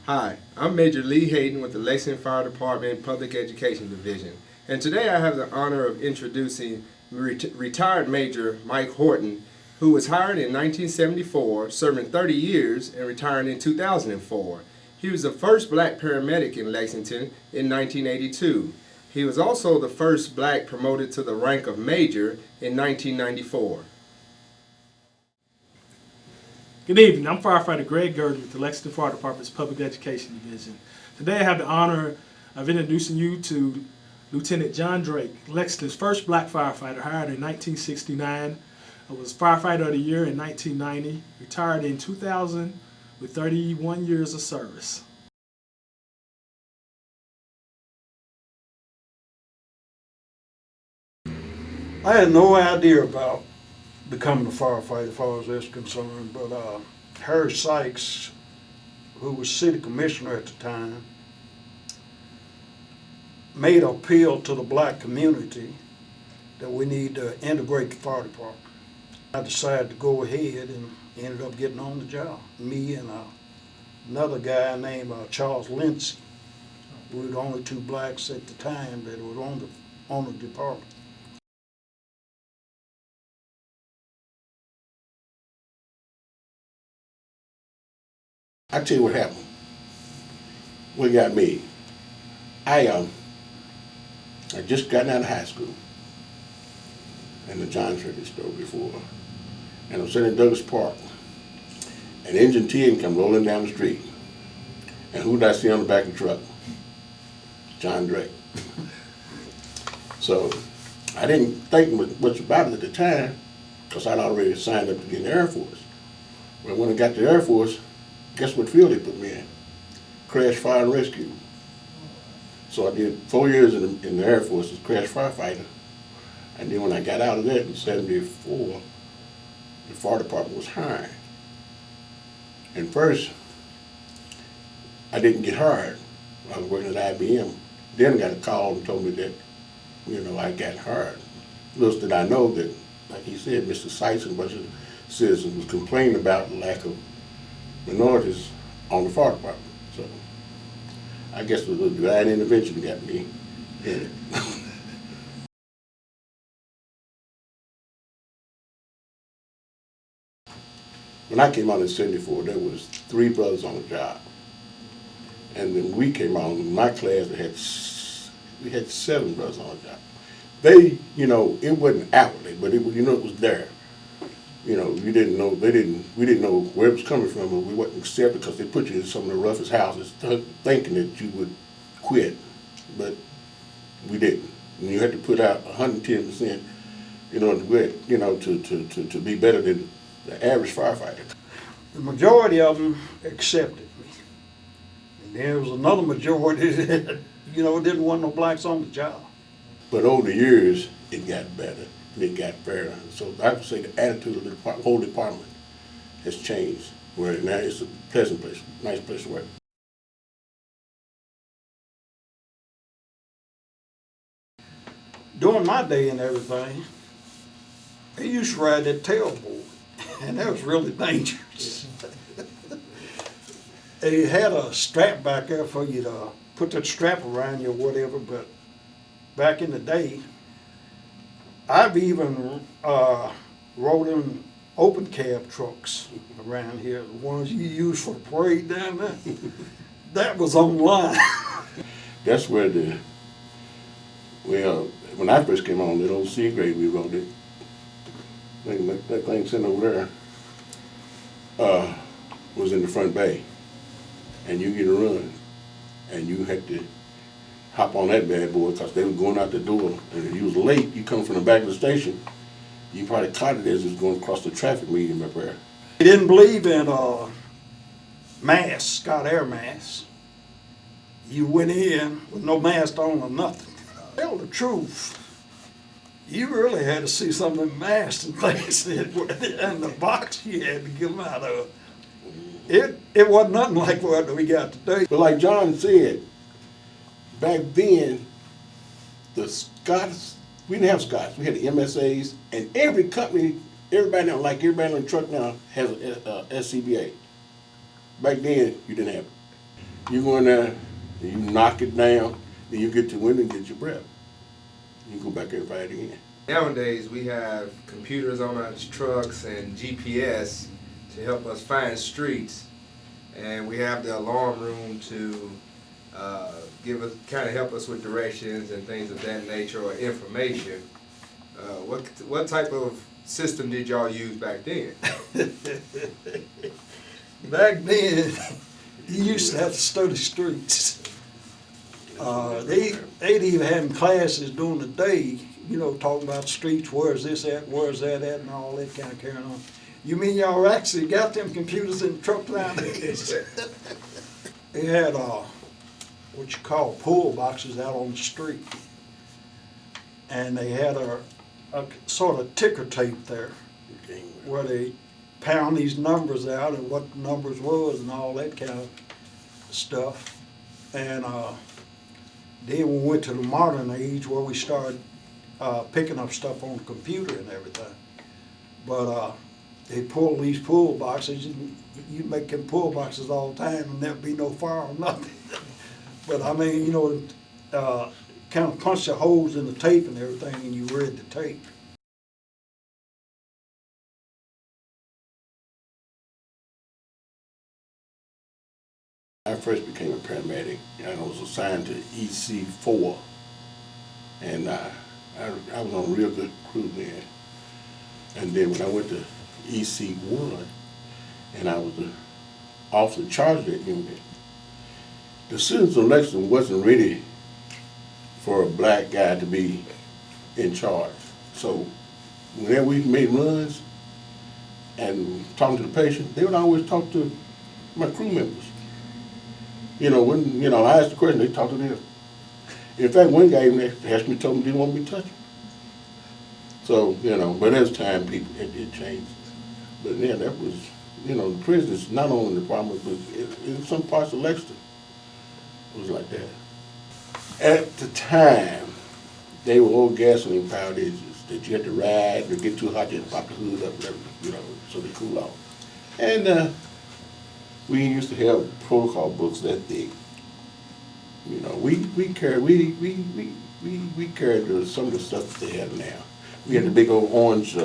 Hi, I'm Major Lee Hayden with the Lexington Fire Department Public Education Division, and today I have the honor of introducing retired Major Mike Horton, who was hired in 1974, serving 30 years, and retired in 2004. He was the first black paramedic in Lexington in 1982. He was also the first black promoted to the rank of major in 1994. Good evening, I'm Firefighter Greg Gurdon with the Lexington Fire Department's Public Education Division. Today I have the honor of introducing you to Lieutenant John Drake, Lexington's first black firefighter, hired in 1969, was Firefighter of the Year in 1990, retired in 2000 with 31 years of service. I had no idea about becoming a firefighter as far as that's concerned, but Harry Sykes, who was city commissioner at the time, made an appeal to the black community that we need to integrate the fire department. I decided to go ahead and ended up getting on the job. Me and another guy named Charles Lindsay. We were the only two blacks at the time that were on the department. I tell you what happened. What got me? I just got out of high school, and the John Turkey store before, and I'm sitting in Douglas Park, and Engine 10 come rolling down the street, and who did I see on the back of the truck? John Drake. So I didn't think much about it at the time, because I'd already signed up to get in the Air Force. But when I got to the Air Force, guess what field they put me in? Crash, fire, and rescue. So I did 4 years in the Air Force as crash firefighter. And then when I got out of that in '74, the fire department was hiring. And first, I didn't get hired. I was working at IBM. Then I got a call and told me that, I got hired. Little did I know that, like he said, Mr. Sykes and a bunch of citizens was complaining about the lack of minorities on the fire department. So I guess the divine intervention got me in it. When I came out in '74, there was 3 brothers on the job. And then we came out in my class, we had 7 brothers on the job. They, it wasn't outwardly, but it was there. We didn't know, we didn't know where it was coming from, but we wasn't accepted because they put you in some of the roughest houses thinking that you would quit, but we didn't. And you had to put out 110% to be better than the average firefighter. The majority of them accepted me. And there was another majority that, didn't want no blacks on the job. But over the years, it got better. It got fairer. So I would say the attitude of the whole department has changed, where now it's a pleasant place, nice place to work. During my day and everything, they used to ride that tailboard, and that was really dangerous. They had a strap back there for you to put that strap around you or whatever, but back in the day, I've even rode in open cab trucks around here, the ones you use for the parade down there. That was online. That's where when I first came on, that old C grade we rode it. That thing sitting over there was in the front bay, and you get a run, and you had to hop on that bad boy because they were going out the door, and if you was late, you come from the back of the station, you probably caught it as it was going across the traffic median up there. They didn't believe in masks, Scott Air masks. You went in with no mask on or nothing. Tell the truth, you really had to see some of them masks and things that, and the box you had to get them out of. It wasn't nothing like what we got today. But like John said, back then, the Scots, we didn't have Scots, we had the MSAs, and every company, everybody on the truck now has a SCBA. Back then, you didn't have it. You go in there, and you knock it down, then you get your window and get your breath. You go back there and fight again. Nowadays, we have computers on our trucks and GPS to help us find streets, and we have the alarm room to help us with directions and things of that nature, or information. What type of system did y'all use back then? Back then, you used to have to study streets. They'd even have classes during the day, you know, talking about streets, where's this at, where's that at, and all that kind of carrying on. You mean y'all actually got them computers in the truck down there? They had what you call pull boxes out on the street. And they had a sort of ticker tape there where they pound these numbers out and what the numbers was and all that kind of stuff. And then we went to the modern age where we started picking up stuff on the computer and everything. But they pull these pull boxes, you make them pull boxes all the time and there'd be no fire or nothing. But I mean, you know, kind of punch the holes in the tape and everything and you read the tape. I first became a paramedic, and I was assigned to EC4, and I was on a real good crew then. And then when I went to EC1, and I was the officer in charge of that unit, the citizens of Lexington wasn't ready for a black guy to be in charge. So whenever we made runs and talking to the patient, they would always talk to my crew members. You know, when I asked the question, they talked to them. In fact, one guy even asked me, told me he didn't want me to touch him. So, but as time, it changed. But yeah, that was, the prisons, not only in the department, but in some parts of Lexington, it was like that. At the time, they were old gasoline powered engines that you had to ride, and get too hot, you had to pop the hood up, so they cool off. And we used to have protocol books that thick. We carried some of the stuff that they have now. We had the big old orange,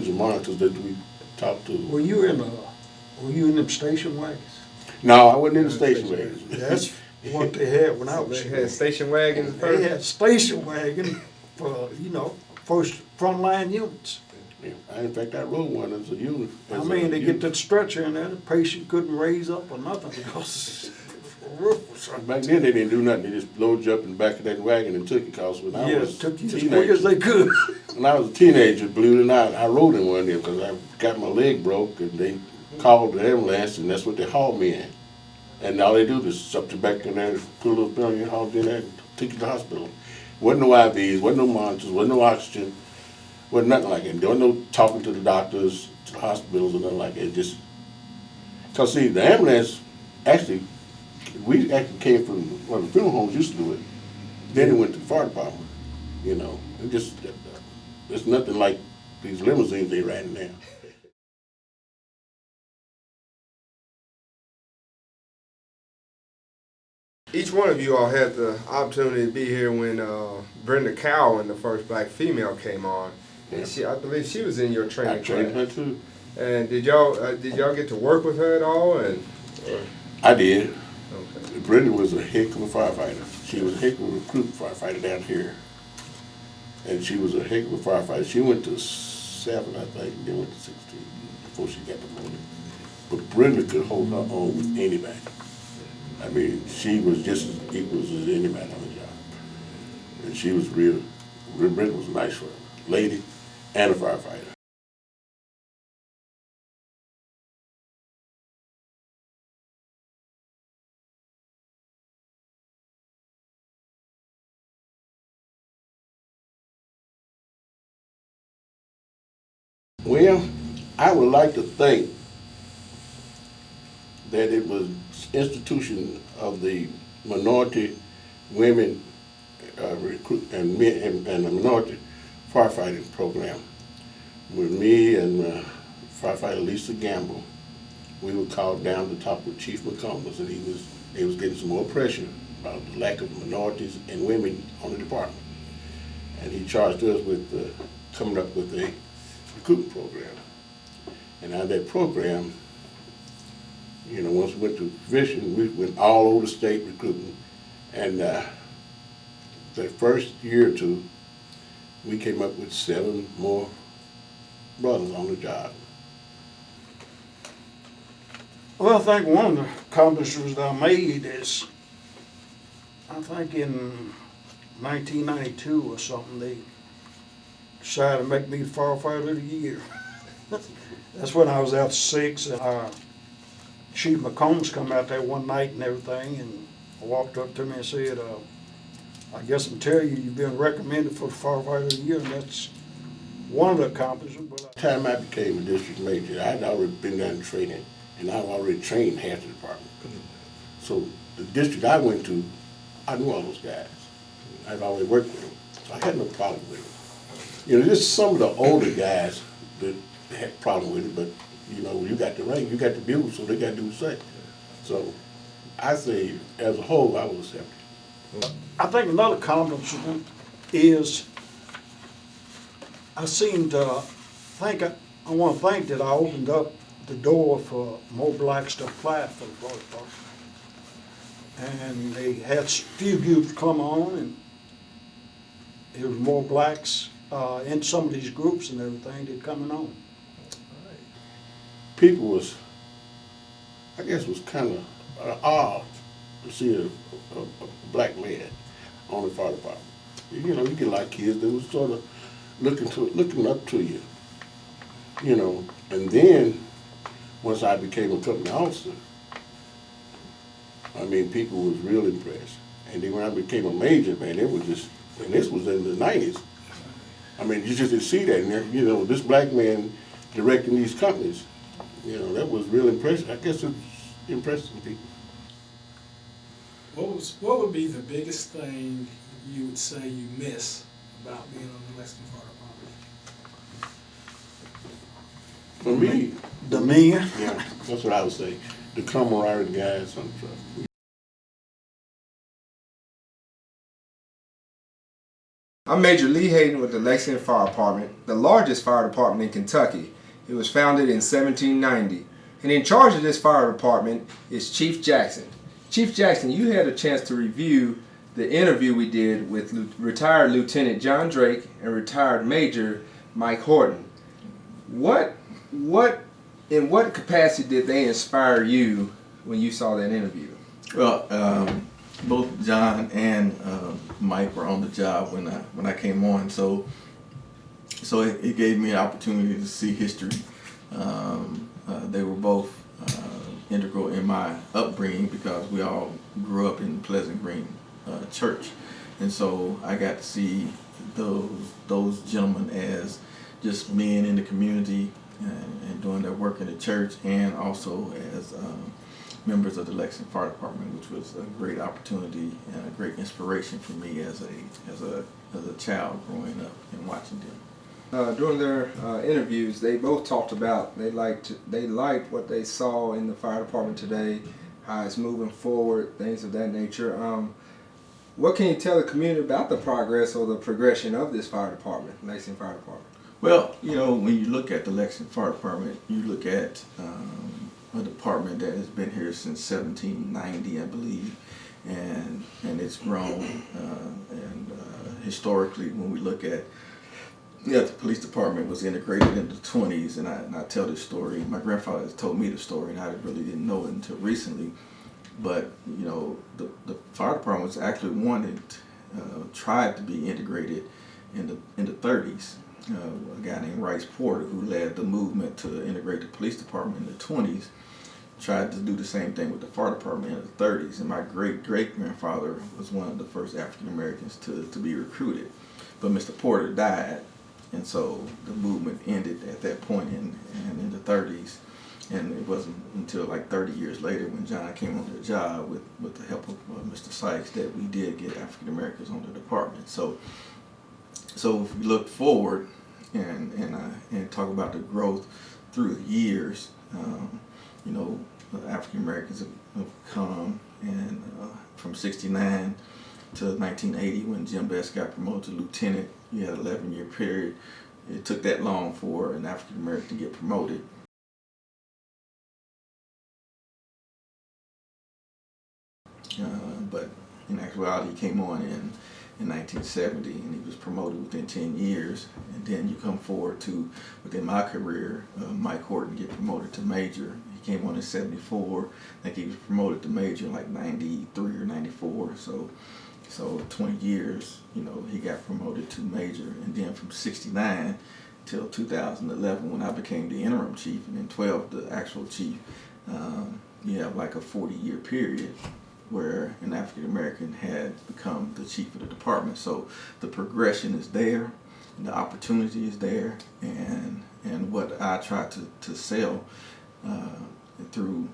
monitors that we talked to. Were you in them station wagons? No, I wasn't in the station wagons. That's what they had when I was They here. had station wagons first? They had station wagon for, first frontline units. Yeah, in fact, I rode one as a unit. They get that stretcher in there, the patient couldn't raise up or nothing because the roof was up. Back then, they didn't do nothing. They just loaded you up in the back of that wagon and took you, because when I was took you a as quick teenager, as they could. when I was a teenager, believe it or not, I rode in one of them because I got my leg broke, and they called the ambulance, and that's what they hauled me in. And all they do is suck you back in there, put a little pill in your hauled you in there, and took you to the hospital. Wasn't no IVs, wasn't no monitors, wasn't no oxygen. Wasn't nothing like it. There was no talking to the doctors, to the hospitals, or nothing like that. Because see, the ambulance, we actually came from one of the funeral homes used to do it. Then it went to the fire department. It's nothing like these limousines they riding now. Each one of you all had the opportunity to be here when Brenda Cowell, the first black female, came on. And I believe she was in your training I trained class. her too. And did y'all get to work with her at all? I did. Okay. Brenda was a heck of a firefighter. She was a heck of a recruit firefighter down here. And she was a heck of a firefighter. She went to 7, I think, and then went to 16 before she got promoted. But Brenda could hold her own with anybody. I mean, she was just as equal as anybody on the job. And she was Brenda was a nice lady and a firefighter. Well, I would like to think that it was institution of the minority women recruit and men and the minority firefighting program with me and firefighter Lisa Gamble. we were called down to talk with Chief McCombs, and they was getting some more pressure about the lack of minorities and women on the department. And he charged us with coming up with a recruitment program. And out of that program, you know, once we went to vision, we went all over the state recruiting. And the first year or two, we came up with 7 more brothers on the job. Well, I think one of the accomplishments that I made is, I think in 1992 or something, they decided to make me the firefighter of the year. That's when I was out 6, and Chief McCombs come out there one night and everything, and walked up to me and said, I guess I'm telling you, you've been recommended for the firefighter of the year, and that's one of the accomplishments. But By the time I became a district major, I had already been down training, and I've already trained half the department. So the district I went to, I knew all those guys. I'd already worked with them, so I had no problem with it. You know, just some of the older guys that had a problem with it, but you know, you got the rank, you got the bugle, so they got to do the same. So I say, as a whole, I was happy. I think another accomplishment is I seem to think, I want to think that I opened up the door for more blacks to apply for the fire department. And they had a few groups come on, and there was more blacks in some of these groups and everything that coming on. People was, I guess, was kind of awed to see a black man on the fire department. You know, you get a lot of kids that was sort of looking up to you, you know. And then once I became a company officer, I mean, people was real impressed. And then when I became a major, man, it was just, and this was in the 90s. I mean, you just didn't see that. And, you know, this black man directing these companies, you know, that was real impressive. I guess it's impressing people. What would be the biggest thing you would say you miss about being on the Lexington Fire Department? For me, The men. yeah, that's what I would say. The camaraderie of the guys on the truck. I'm Major Lee Hayden with the Lexington Fire Department, the largest fire department in Kentucky. It was founded in 1790. And in charge of this fire department is Chief Jackson. Chief Jackson, you had a chance to review the interview we did with retired Lieutenant John Drake and retired Major Mike Horton. In what capacity did they inspire you when you saw that interview? Well, both John and Mike were on the job when I came on, so it gave me an opportunity to see history. They were both integral in my upbringing because we all grew up in Pleasant Green Church, and so I got to see those gentlemen as just men in the community and doing their work in the church, and also as members of the Lexington Fire Department, which was a great opportunity and a great inspiration for me as a child growing up and watching them. During their interviews, they both talked about they liked what they saw in the fire department today, how it's moving forward, things of that nature. What can you tell the community about the progress or the progression of this fire department, Lexington Fire Department? Well, you know, when you look at the Lexington Fire Department, you look at a department that has been here since 1790, I believe, and it's grown. And historically, when we look at, the police department was integrated in the 20s, and I tell this story. My grandfather has told me the story, and I really didn't know it until recently. But you know, the fire department was actually tried to be integrated in the 30s. A guy named Rice Porter, who led the movement to integrate the police department in the 20s, tried to do the same thing with the fire department in the 30s. And my great-great-grandfather was one of the first African Americans to be recruited. But Mr. Porter died, and so the movement ended at that point in the 30s. And it wasn't until like 30 years later when John came on the job with the help of Mr. Sykes that we did get African Americans on the department. So if we look forward and talk about the growth through the years, African Americans have come, and from '69 to 1980, when Jim Best got promoted to lieutenant, you had an 11-year period. It took that long for an African American to get promoted. But in actuality, he came on in 1970, and he was promoted within 10 years. And then you come forward to, within my career, Mike Horton get promoted to major. He came on in '74. I think he was promoted to major in like '93 or '94. So 20 years, he got promoted to major. And then from '69 till 2011, when I became the interim chief, and then 12 the actual chief, you have like a 40-year period where an African American had become the chief of the department. So the progression is there, and the opportunity is there, and what I try to sell through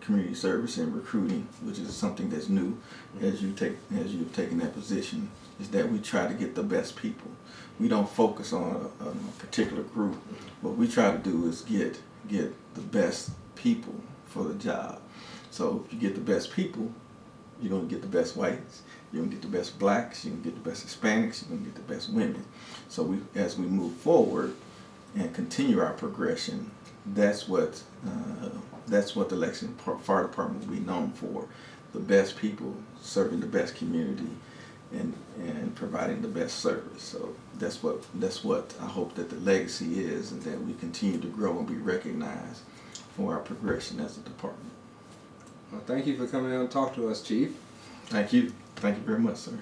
community service and recruiting, which is something that's new as you've taken that position, is that we try to get the best people. We don't focus on a particular group. What we try to do is get the best people for the job. So if you get the best people, you're going to get the best whites, you're going to get the best blacks, you're going to get the best Hispanics, you're going to get the best women. So as we move forward and continue our progression, that's what the Lexington Fire Department will be known for: the best people, serving the best community, and providing the best service. So that's what I hope that the legacy is, and that we continue to grow and be recognized for our progression as a department. Well, thank you for coming out and talk to us, Chief. Thank you. Thank you very much, sir.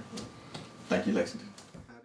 Thank you, Lexington.